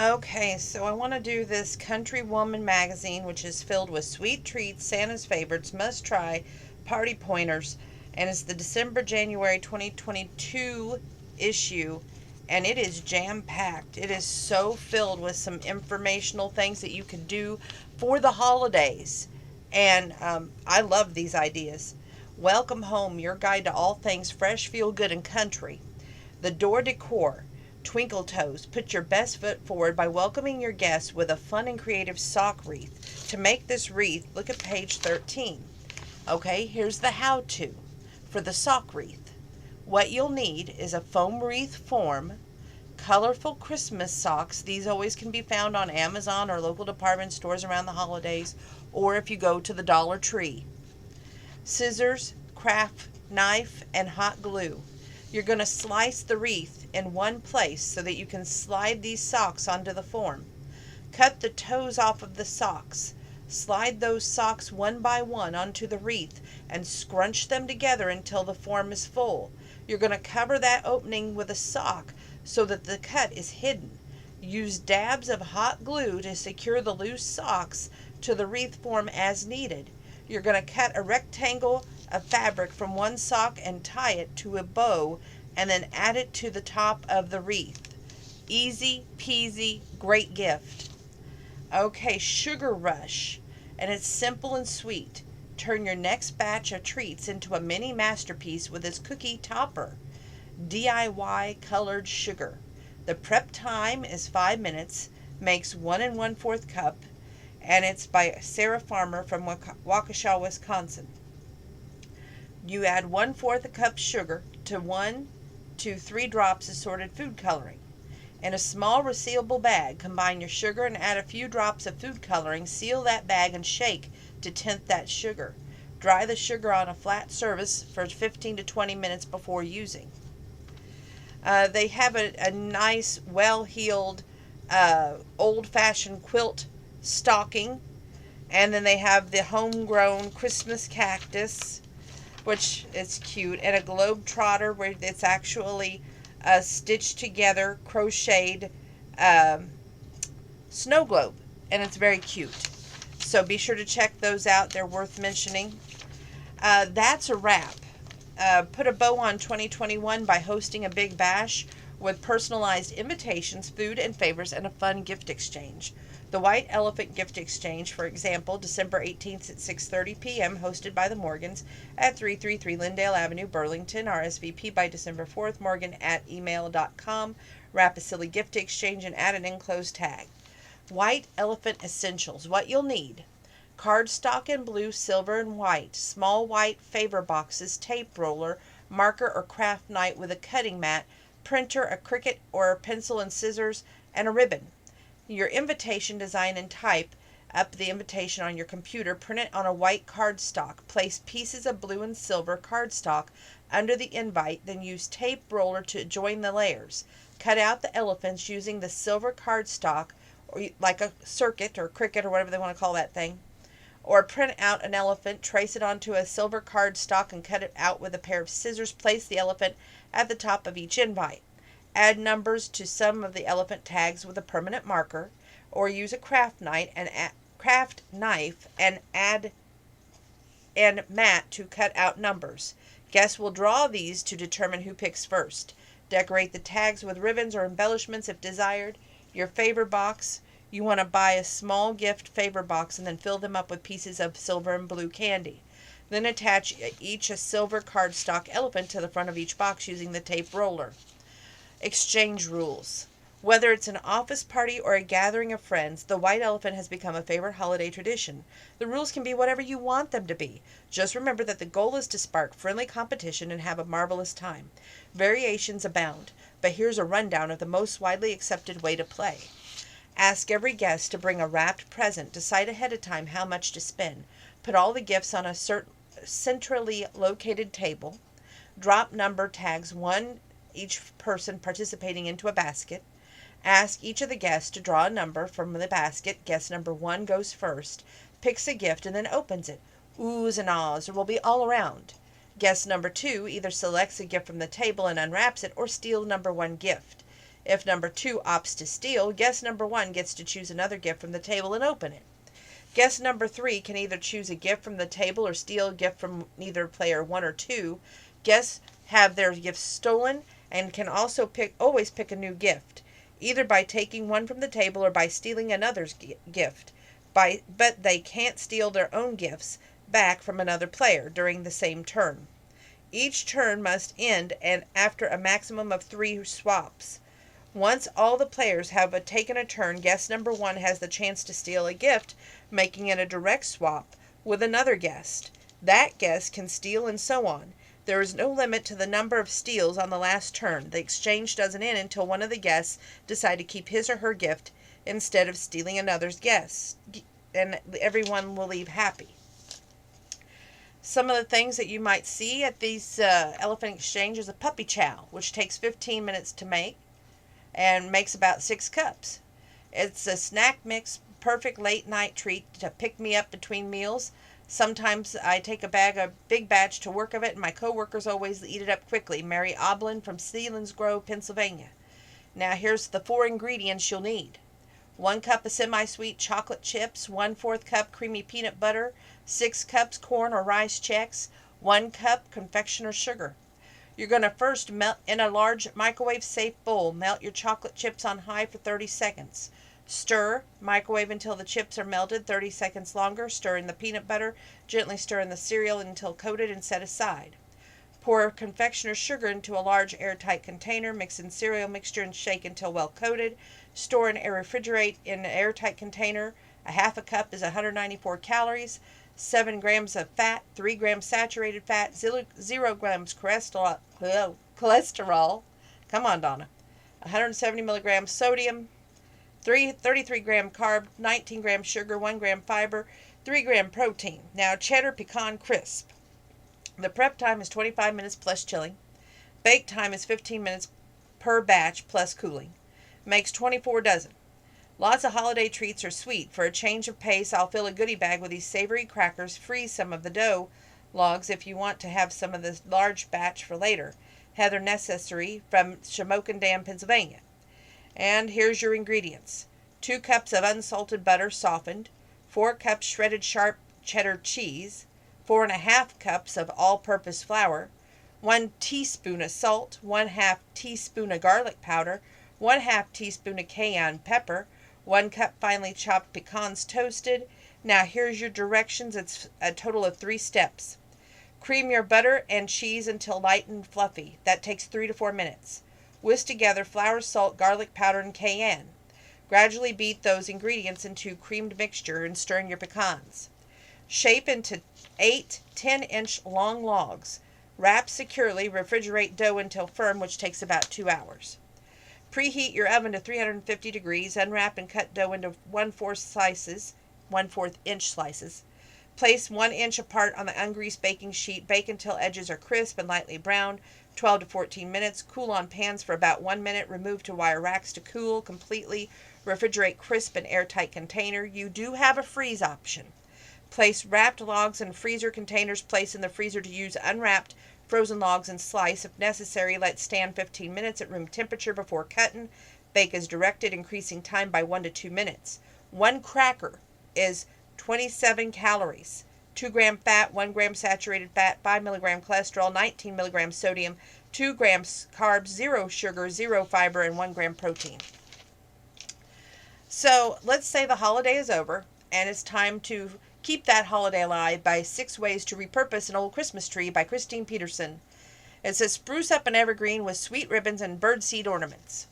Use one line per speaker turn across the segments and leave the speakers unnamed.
Okay, so I want to do this Country Woman magazine, which is filled with sweet treats, Santa's favorites, must try, party pointers, and it's the December January 2022 issue, and it is jam packed. It is so filled with some informational things that you can do for the holidays, and I love these ideas. Welcome Home, your guide to all things fresh, feel good, and country. The door decor. Twinkle Toes, put your best foot forward by welcoming your guests with a fun and creative sock wreath. To make this wreath, look at page 13. Okay, here's the how to for the sock wreath. What you'll need is a foam wreath form, colorful Christmas socks. These always can be found on Amazon or local department stores around the holidays, or if you go to the Dollar Tree. Scissors, craft knife, and hot glue. You're going to slice the wreath in one place so that you can slide these socks onto the form. Cut the toes off of the socks. Slide those socks one by one onto the wreath and scrunch them together until the form is full. You're going to cover that opening with a sock so that the cut is hidden. Use dabs of hot glue to secure the loose socks to the wreath form as needed. You're going to cut a rectangle of fabric from one sock and tie it to a bow and then add it to the top of the wreath. Easy peasy, great gift. Okay, Sugar Rush, and it's simple and sweet. Turn your next batch of treats into a mini masterpiece with this cookie topper. DIY colored sugar. The prep time is 5 minutes, makes 1 1/4 cup, and it's by Sarah Farmer from Waukesha, Wisconsin. You add 1/4 a cup sugar to 1 to 3 drops assorted food coloring. In a small resealable bag, combine your sugar and add a few drops of food coloring. Seal that bag and shake to tint that sugar. Dry the sugar on a flat surface for 15 to 20 minutes before using. They have a nice, well-heeled, old-fashioned quilt stocking. And then they have the homegrown Christmas cactus, which is cute, and a globe trotter where it's actually a stitched together, crocheted snow globe, and it's very cute. So be sure to check those out. They're worth mentioning. That's a wrap. Put a bow on 2021 by hosting a big bash with personalized invitations, food and favors, and a fun gift exchange. The White Elephant Gift Exchange, for example, December 18th at 6:30 p.m., hosted by the Morgans at 333 Lindale Avenue, Burlington. RSVP by December 4th, morgan@email.com. Wrap a silly gift exchange and add an enclosed tag. White Elephant Essentials. What you'll need: cardstock in blue, silver, and white, small white favor boxes, tape roller, marker or craft knife with a cutting mat, printer, a Cricut or a pencil and scissors, and a ribbon. Your invitation, design and type up the invitation on your computer. Print it on a white cardstock. Place pieces of blue and silver cardstock under the invite, then use tape roller to join the layers. Cut out the elephants using the silver cardstock, or like a circuit or Cricut or whatever they want to call that thing. Or print out an elephant, trace it onto a silver cardstock and cut it out with a pair of scissors. Place the elephant at the top of each invite. Add numbers to some of the elephant tags with a permanent marker, or use a craft knife and add and mat to cut out numbers. Guests will draw these to determine who picks first. Decorate the tags with ribbons or embellishments if desired. Your favor box. You want to buy a small gift favor box and then fill them up with pieces of silver and blue candy. Then attach each a silver cardstock elephant to the front of each box using the tape roller. Exchange rules. Whether it's an office party or a gathering of friends, the white elephant has become a favorite holiday tradition. The rules can be whatever you want them to be. Just remember that the goal is to spark friendly competition and have a marvelous time. Variations abound, but here's a rundown of the most widely accepted way to play. Ask every guest to bring a wrapped present. Decide ahead of time how much to spend. Put all the gifts on a centrally located table. Drop number tags, one each person participating, into a basket. Ask each of the guests to draw a number from the basket. Guest number 1 goes first, picks a gift, and then opens it. Oohs and ahs will be all around. Guest number 2 either selects a gift from the table and unwraps it, or steals number 1 gift. If number 2 opts to steal, guest number 1 gets to choose another gift from the table and open it. Guest number 3 can either choose a gift from the table or steal a gift from either player 1 or 2. Guests have their gifts stolen and can also always pick a new gift, either by taking one from the table or by stealing another's gift. But they can't steal their own gifts back from another player during the same turn. Each turn must end and after a maximum of 3 swaps. Once all the players have taken a turn, guest number 1 has the chance to steal a gift, making it a direct swap with another guest. That guest can steal and so on. There is no limit to the number of steals on the last turn. The exchange doesn't end until one of the guests decide to keep his or her gift instead of stealing another's guest, and everyone will leave happy. Some of the things that you might see at these elephant exchanges: a puppy chow, which takes 15 minutes to make and makes about 6 cups. It's a snack mix, perfect late night treat to pick me up between meals. Sometimes I take a big batch to work of it, and my co-workers always eat it up quickly. Mary Oblin from Selinsgrove, Pennsylvania. Now here's the 4 ingredients you'll need. 1 cup of semi-sweet chocolate chips, 1/4 cup creamy peanut butter, 6 cups corn or rice checks, 1 cup confectioner's sugar. You're going to first melt in a large microwave-safe bowl. Melt your chocolate chips on high for 30 seconds. Stir, microwave until the chips are melted, 30 seconds longer. Stir in the peanut butter. Gently stir in the cereal until coated and set aside. Pour confectioner's sugar into a large airtight container. Mix in cereal mixture and shake until well coated. Store and refrigerate in an airtight container. A half a cup is 194 calories. 7 grams of fat, 3 grams saturated fat, 0 grams cholesterol. Come on, Donna. 170 milligrams sodium, 33 gram carb, 19 grams sugar, 1 gram fiber, 3 gram protein. Now, cheddar pecan crisp. The prep time is 25 minutes plus chilling. Bake time is 15 minutes per batch plus cooling. Makes 24 dozen. Lots of holiday treats are sweet. For a change of pace, I'll fill a goodie bag with these savory crackers. Freeze some of the dough logs if you want to have some of this large batch for later. Heather Necessary from Shamokin Dam, Pennsylvania. And here's your ingredients. 2 cups of unsalted butter softened, 4 cups shredded sharp cheddar cheese, 4½ cups of all-purpose flour, 1 teaspoon of salt, 1/2 teaspoon of garlic powder, 1/2 teaspoon of cayenne pepper, 1 cup finely chopped pecans toasted. Now here's your directions. It's a total of 3 steps. Cream your butter and cheese until light and fluffy. That takes 3 to 4 minutes. Whisk together flour, salt, garlic powder, and cayenne. Gradually beat those ingredients into creamed mixture and stir in your pecans. Shape into 8 10-inch long logs. Wrap securely. Refrigerate dough until firm, which takes about 2 hours. Preheat your oven to 350 degrees. Unwrap and cut dough into 1/4 inch slices. Place 1 inch apart on the ungreased baking sheet. Bake until edges are crisp and lightly browned, 12 to 14 minutes. Cool on pans for about 1 minute. Remove to wire racks to cool completely. Refrigerate crisp in airtight container. You do have a freeze option. Place wrapped logs in freezer containers. Place in the freezer to use unwrapped frozen logs and slice. If necessary, let stand 15 minutes at room temperature before cutting. Bake as directed, increasing time by 1 to 2 minutes. 1 cracker is 27 calories. 2 gram fat, 1 gram saturated fat, 5 milligram cholesterol, 19 milligrams sodium, 2 grams carbs, 0 sugar, 0 fiber, and 1 gram protein. So let's say the holiday is over and it's time to keep that holiday alive by 6 ways to repurpose an old Christmas tree by Christine Peterson. It says spruce up an evergreen with sweet ribbons and birdseed ornaments.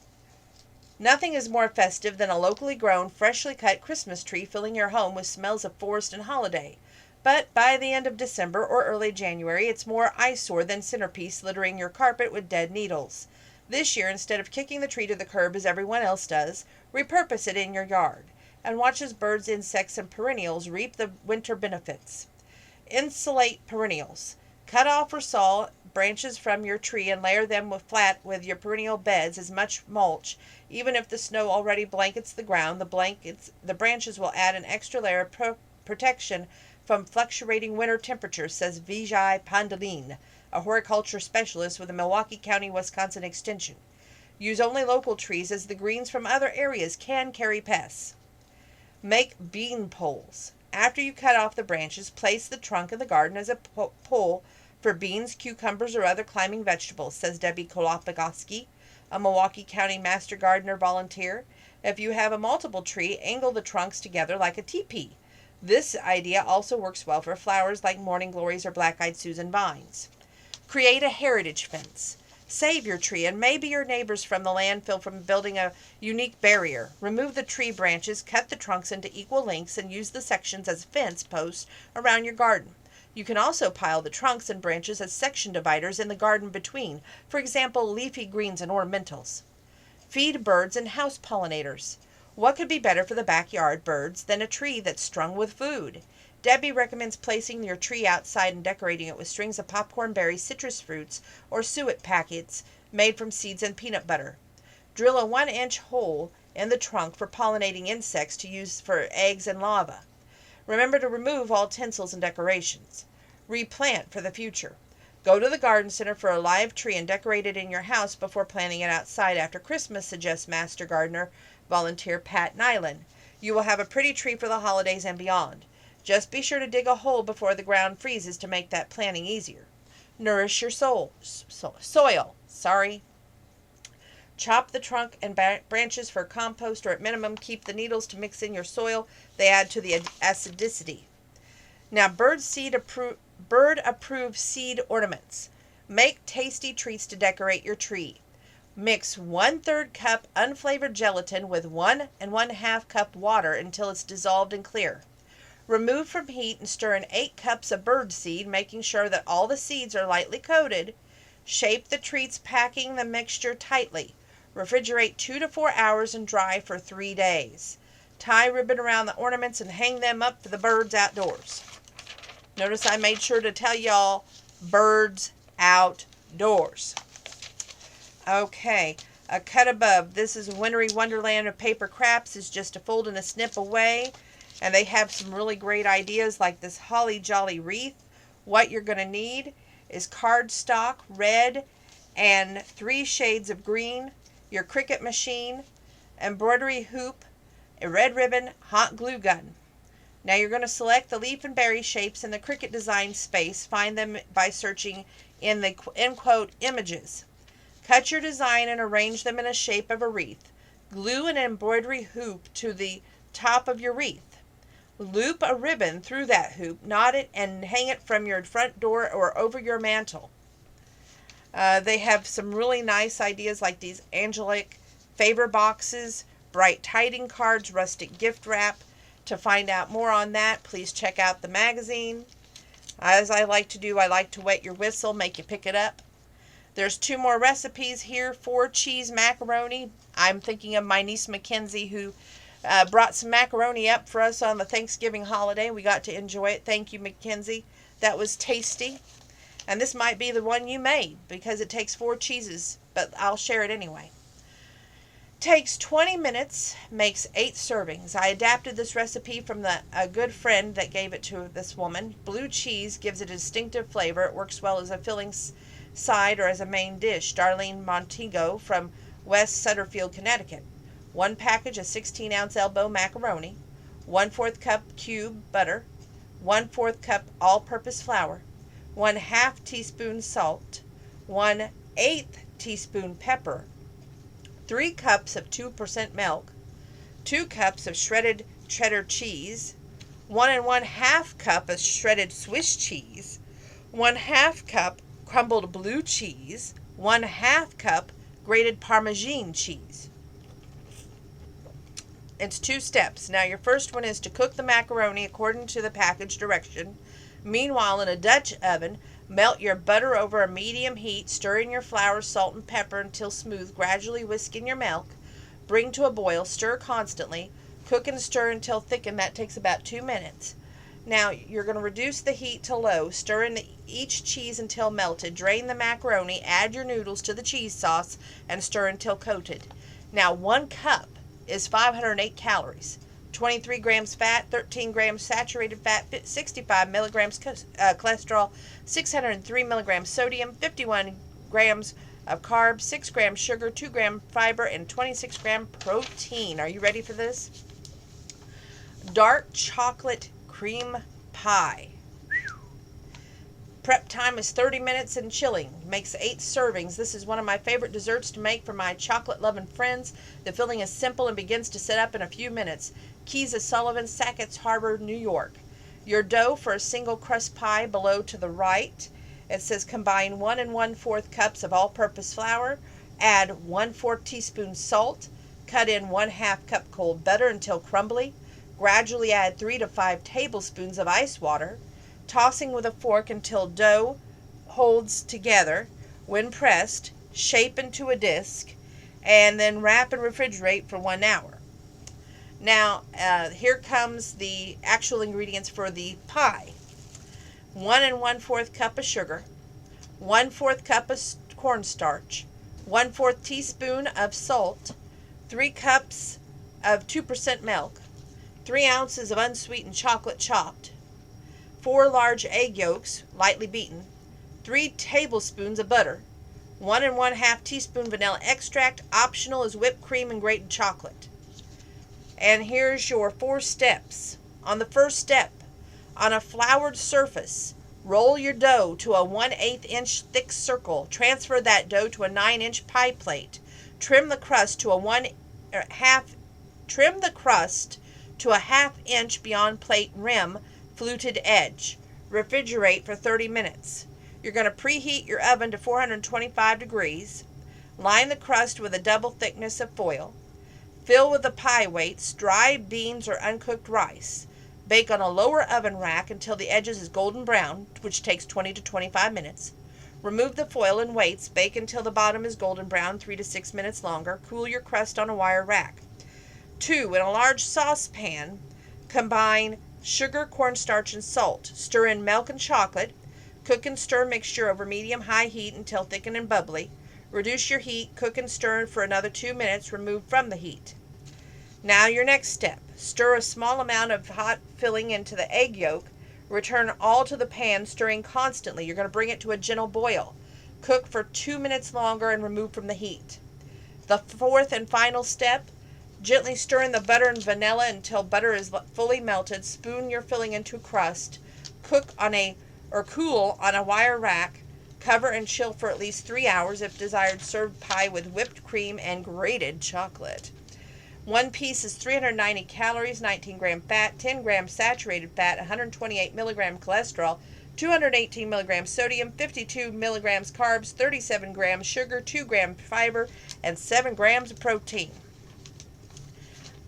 Nothing is more festive than a locally grown, freshly cut Christmas tree filling your home with smells of forest and holiday. But by the end of December or early January, it's more eyesore than centerpiece, littering your carpet with dead needles. This year, instead of kicking the tree to the curb as everyone else does, repurpose it in your yard and watch as birds, insects, and perennials reap the winter benefits. Insulate perennials. Cut off or saw branches from your tree and layer them flat with your perennial beds as much mulch. Even if the snow already blankets the ground, the branches will add an extra layer of protection from fluctuating winter temperatures, says Vijay Pandalin, a horticulture specialist with the Milwaukee County, Wisconsin Extension. Use only local trees as the greens from other areas can carry pests. Make bean poles. After you cut off the branches, place the trunk in the garden as a pole for beans, cucumbers, or other climbing vegetables, says Debbie Kolopagoski, a Milwaukee County Master Gardener volunteer. If you have a multiple tree, angle the trunks together like a teepee. This idea also works well for flowers like morning glories or black-eyed Susan vines. Create a heritage fence. Save your tree and maybe your neighbors from the landfill from building a unique barrier. Remove the tree branches, cut the trunks into equal lengths, and use the sections as fence posts around your garden. You can also pile the trunks and branches as section dividers in the garden between, for example, leafy greens and ornamentals. Feed birds and house pollinators. What could be better for the backyard birds than a tree that's strung with food? Debbie recommends placing your tree outside and decorating it with strings of popcorn berries, citrus fruits, or suet packets made from seeds and peanut butter. Drill a 1-inch hole in the trunk for pollinating insects to use for eggs and larvae. Remember to remove all tinsels and decorations. Replant for the future. Go to the garden center for a live tree and decorate it in your house before planting it outside after Christmas, suggests Master Gardener volunteer Pat Nyland. You will have a pretty tree for the holidays and beyond. Just be sure to dig a hole before the ground freezes to make that planting easier. Nourish your soil. Chop the trunk and branches for compost, or at minimum keep the needles to mix in your soil. They add to the acidity. Now, bird-approved seed ornaments. Make tasty treats to decorate your tree. Mix 1/3 cup unflavored gelatin with 1 1/2 cup water until it's dissolved and clear. Remove from heat and stir in 8 cups of bird seed, making sure that all the seeds are lightly coated. Shape the treats, packing the mixture tightly. Refrigerate 2 to 4 hours and dry for 3 days. Tie ribbon around the ornaments and hang them up for the birds outdoors. Notice I made sure to tell y'all birds outdoors. Okay, a cut above. This is a wintry wonderland of paper crafts. Is just a fold and a snip away. And they have some really great ideas like this holly jolly wreath. What you're going to need is cardstock, red, and 3 shades of green, your Cricut machine, embroidery hoop, a red ribbon, hot glue gun. Now you're going to select the leaf and berry shapes in the Cricut design space. Find them by searching in the end quote images. Cut your design and arrange them in a shape of a wreath. Glue an embroidery hoop to the top of your wreath. Loop a ribbon through that hoop, knot it, and hang it from your front door or over your mantle. They have some really nice ideas like these angelic favor boxes, bright tiding cards, rustic gift wrap. To find out more on that, please check out the magazine. As I like to do, I like to wet your whistle, make you pick it up. There's 2 more recipes here. 4 cheese macaroni. I'm thinking of my niece Mackenzie, who brought some macaroni up for us on the Thanksgiving holiday. We got to enjoy it. Thank you, Mackenzie. That was tasty. And this might be the one you made because it takes 4 cheeses, but I'll share it anyway. Takes 20 minutes, makes 8 servings. I adapted this recipe from a good friend that gave it to this woman. Blue cheese gives it a distinctive flavor. It works well as a filling side or as a main dish. Darlene Montego from West Sutterfield, Connecticut. 1 package of 16-ounce elbow macaroni, 1/4 cup cube butter, 1/4 cup all-purpose flour, 1/2 teaspoon salt, 1/8 teaspoon pepper, 3 cups of 2% milk, 2 cups of shredded cheddar cheese, 1 1/2 cup of shredded Swiss cheese, 1/2 cup crumbled blue cheese, 1/2 cup grated Parmesan cheese. It's 2 steps. Now your first one is to cook the macaroni according to the package direction. Meanwhile, in a Dutch oven, melt your butter over a medium heat, stir in your flour, salt, and pepper until smooth. Gradually whisk in your milk. Bring to a boil, stir constantly. Cook and stir until thickened. That takes about 2 minutes. Now you're going to reduce the heat to low. Stir in each cheese until melted. Drain the macaroni. Add your noodles to the cheese sauce and stir until coated. Now 1 cup is 508 calories, 23 grams fat, 13 grams saturated fat, 65 milligrams cholesterol, 603 milligrams sodium, 51 grams of carbs, 6 grams sugar, 2 gram fiber, and 26 gram protein. Are you ready for this? Dark chocolate cream pie. Prep time is 30 minutes and chilling. Makes 8 servings. This is one of my favorite desserts to make for my chocolate-loving friends. The filling is simple and begins to set up in a few minutes. Keys of Sullivan, Sackett's Harbor, New York. Your dough for a single crust pie below to the right. It says combine 1 1/4 cups of all-purpose flour. Add 1/4 teaspoon salt. Cut in 1/2 cup cold butter until crumbly. Gradually add 3 to 5 tablespoons of ice water, tossing with a fork until dough holds together. When pressed, shape into a disc, and then wrap and refrigerate for 1 hour. Now, here comes the actual ingredients for the pie. 1 1/4 cup of sugar, 1/4 cup of cornstarch, 1/4 teaspoon of salt, 3 cups of 2% milk, 3 ounces of unsweetened chocolate chopped, 4 large egg yolks, lightly beaten, 3 tablespoons of butter, 1 1/2 teaspoon vanilla extract. Optional is whipped cream and grated chocolate. And here's your 4 steps. On the first step, on a floured surface, roll your dough to a 1/8 inch thick circle. Transfer that dough to a 9-inch pie plate. Trim the crust to a 1/2 inch beyond plate rim, fluted edge. Refrigerate for 30 minutes. You're going to preheat your oven to 425 degrees. Line the crust with a double thickness of foil. Fill with the pie weights, dry beans or uncooked rice. Bake on a lower oven rack until the edges is golden brown, which takes 20 to 25 minutes. Remove the foil and weights. Bake until the bottom is golden brown, 3 to 6 minutes longer. Cool your crust on a wire rack. 2. In a large saucepan, combine sugar, cornstarch, and salt. Stir in milk and chocolate. Cook and stir mixture over medium-high heat until thickened and bubbly. Reduce your heat. Cook and stir for another 2 minutes. Remove from the heat. Now your next step. Stir a small amount of hot filling into the egg yolk. Return all to the pan, stirring constantly. You're going to bring it to a gentle boil. Cook for 2 minutes longer and remove from the heat. The 4th and final step. Gently stir in the butter and vanilla until butter is fully melted. Spoon your filling into crust. Cool on a wire rack. Cover and chill for at least 3 hours. If desired, serve pie with whipped cream and grated chocolate. One piece is 390 calories, 19 gram fat, 10 grams saturated fat, 128 milligram cholesterol, 218 milligrams sodium, 52 milligrams carbs, 37 grams sugar, 2 grams fiber, and 7 grams of protein.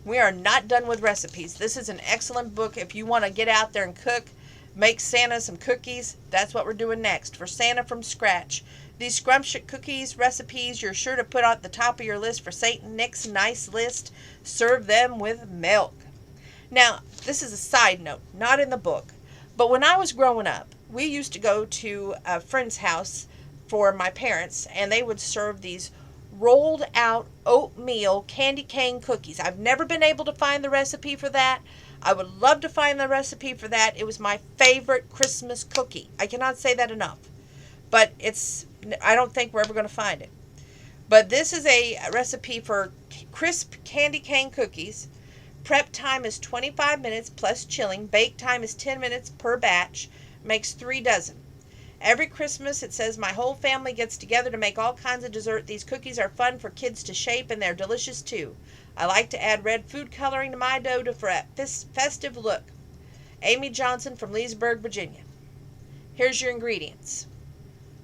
We are not done with recipes. This is an excellent book if you want to get out there and cook, make Santa some cookies. That's what we're doing next for Santa from scratch. These scrumptious cookies recipes you're sure to put on the top of your list for St. Nick's nice list. Serve them with milk. Now, this is a side note, not in the book, but when I was growing up, we used to go to a friend's house for my parents, and they would serve these rolled out oatmeal candy cane cookies. I've never been able to find the recipe for that. I would love to find the recipe for that. It was my favorite Christmas cookie. I cannot say that enough. But I don't think we're ever going to find it. But this is a recipe for crisp candy cane cookies. Prep time is 25 minutes plus chilling. Bake time is 10 minutes per batch. Makes 3 dozen. Every Christmas, it says, my whole family gets together to make all kinds of dessert. These cookies are fun for kids to shape, and they're delicious too. I like to add red food coloring to my dough for a festive look. Amy Johnson from Leesburg, Virginia. Here's your ingredients.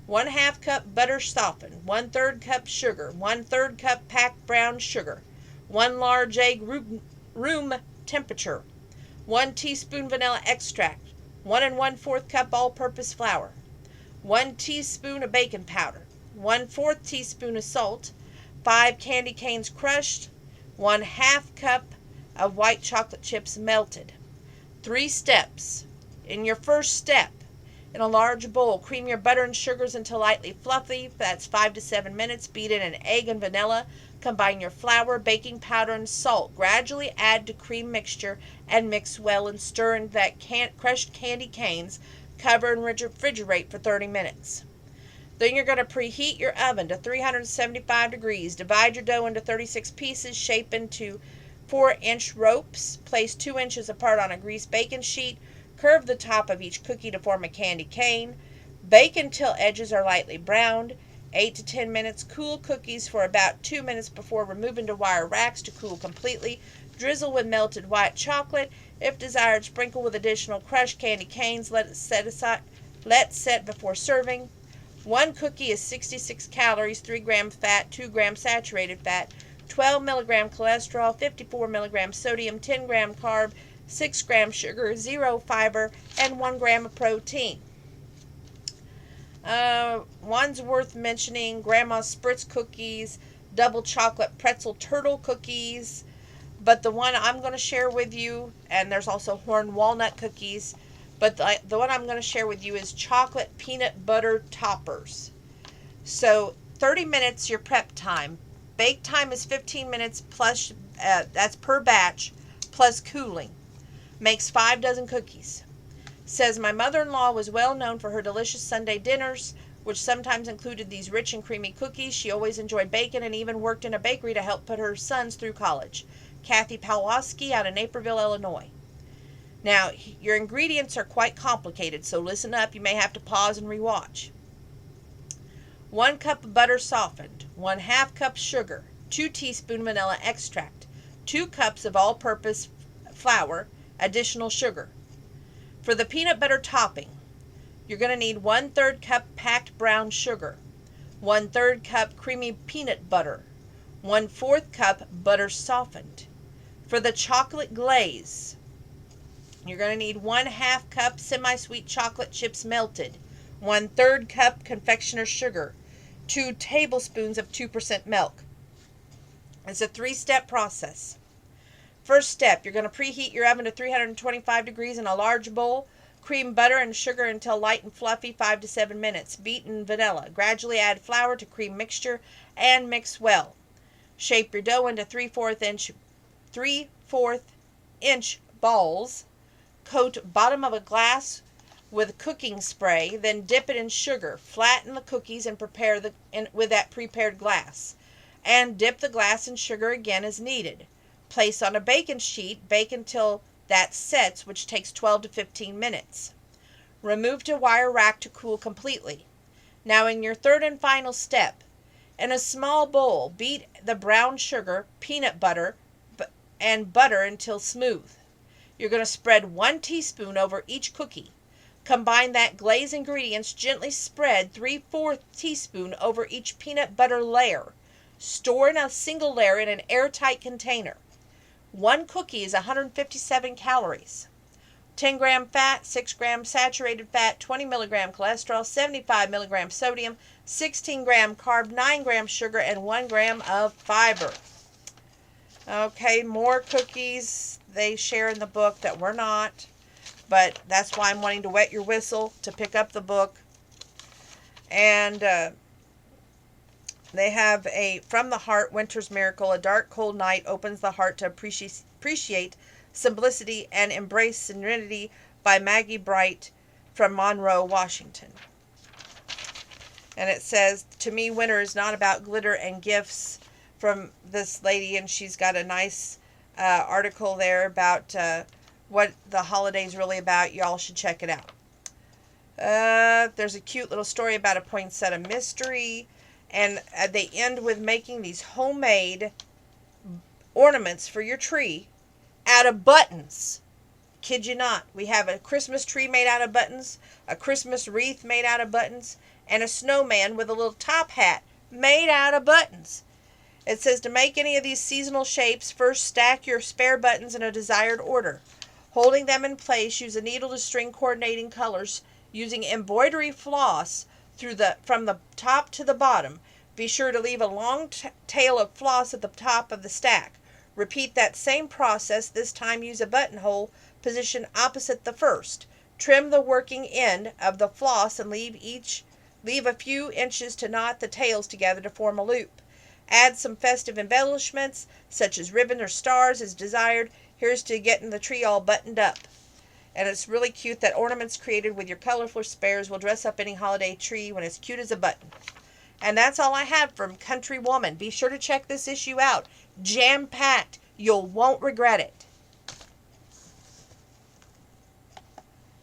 1/2 cup butter softened, 1/3 cup sugar, 1/3 cup packed brown sugar, 1 large egg room temperature, 1 teaspoon vanilla extract, 1 1/4 cup all-purpose flour, 1 teaspoon of baking powder, 1/4 teaspoon of salt, 5 candy canes crushed, 1/2 cup of white chocolate chips melted. 3 steps. In your first step, in a large bowl, cream your butter and sugars until lightly fluffy. That's 5 to 7 minutes. Beat in an egg and vanilla. Combine your flour, baking powder, and salt. Gradually add to cream mixture and mix well and stir in that crushed candy canes. Cover and refrigerate for 30 minutes. Then you're going to preheat your oven to 375 degrees. Divide your dough into 36 pieces, shape into 4-inch ropes. Place 2 inches apart on a greased baking sheet. Curve the top of each cookie to form a candy cane. Bake until edges are lightly browned. 8 to 10 minutes. Cool cookies for about 2 minutes before removing to wire racks to cool completely. Drizzle with melted white chocolate. If desired, sprinkle with additional crushed candy canes. Let set before serving. One cookie is 66 calories, 3 grams fat, 2 grams saturated fat, 12 milligram cholesterol, 54 milligrams sodium, 10 gram carb, 6 grams sugar, 0 fiber, and 1 gram of protein. One's worth mentioning: Grandma's Spritz cookies, double chocolate pretzel turtle cookies. But the one I'm going to share with you, and there's also horn walnut cookies, but the one I'm going to share with you is chocolate peanut butter toppers. So 30 minutes your prep time. Bake time is 15 minutes plus, that's per batch, plus cooling. Makes 5 dozen cookies. Says my mother-in-law was well known for her delicious Sunday dinners, which sometimes included these rich and creamy cookies. She always enjoyed baking and even worked in a bakery to help put her sons through college. Kathy Pawlowski out of Naperville, Illinois. Now, your ingredients are quite complicated, so listen up. You may have to pause and rewatch. 1 cup of butter softened, 1/2 cup sugar, 2 teaspoons vanilla extract, 2 cups of all-purpose flour, additional sugar. For the peanut butter topping, you're going to need 1/3 cup packed brown sugar, 1/3 cup creamy peanut butter, 1/4 cup butter softened. For the chocolate glaze, you're going to need 1/2 cup semi-sweet chocolate chips melted, 1/3 cup confectioner's sugar, 2 tablespoons of 2% milk. It's a 3-step process. First step, you're going to preheat your oven to 325 degrees in a large bowl. Cream butter and sugar until light and fluffy, 5 to 7 minutes. Beaten vanilla. Gradually add flour to cream mixture and mix well. Shape your dough into 3/4 inch balls. Coat bottom of a glass with cooking spray, then dip it in sugar. Flatten the cookies and prepare with that prepared glass. And dip the glass in sugar again as needed. Place on a baking sheet. Bake until that sets, which takes 12 to 15 minutes. Remove to wire rack to cool completely. Now in your third and final step, in a small bowl, beat the brown sugar, peanut butter, and butter until smooth. You're going to spread 1 teaspoon over each cookie. Combine that glaze ingredients, gently spread 3/4 teaspoon over each peanut butter layer. Store in a single layer in an airtight container. 1 cookie is 157 calories. 10 gram fat, 6 gram saturated fat, 20 milligram cholesterol, 75 milligram sodium, 16 gram carb, 9 gram sugar, and 1 gram of fiber. Okay, more cookies they share in the book that we're not, but that's why I'm wanting to wet your whistle to pick up the book. And they have a From the Heart, Winter's Miracle. A dark, cold night opens the heart to appreciate simplicity and embrace serenity by Maggie Bright from Monroe, Washington. And it says, to me, winter is not about glitter and gifts, from this lady, and she's got a nice article there about what the holiday's really about. Y'all should check it out. There's a cute little story about a poinsettia mystery. And they end with making these homemade ornaments for your tree out of buttons. Kid you not. We have a Christmas tree made out of buttons, a Christmas wreath made out of buttons, and a snowman with a little top hat made out of buttons. It says to make any of these seasonal shapes, first stack your spare buttons in a desired order. Holding them in place, use a needle to string coordinating colors using embroidery floss from the top to the bottom. Be sure to leave a long tail of floss at the top of the stack. Repeat that same process. This time use a buttonhole position opposite the first. Trim the working end of the floss and leave a few inches to knot the tails together to form a loop. Add some festive embellishments such as ribbon or stars as desired. Here's to getting the tree all buttoned up. And it's really cute that ornaments created with your colorful spares will dress up any holiday tree when it's cute as a button. And that's all I have from Country Woman. Be sure to check this issue out. Jam packed. You won't regret it.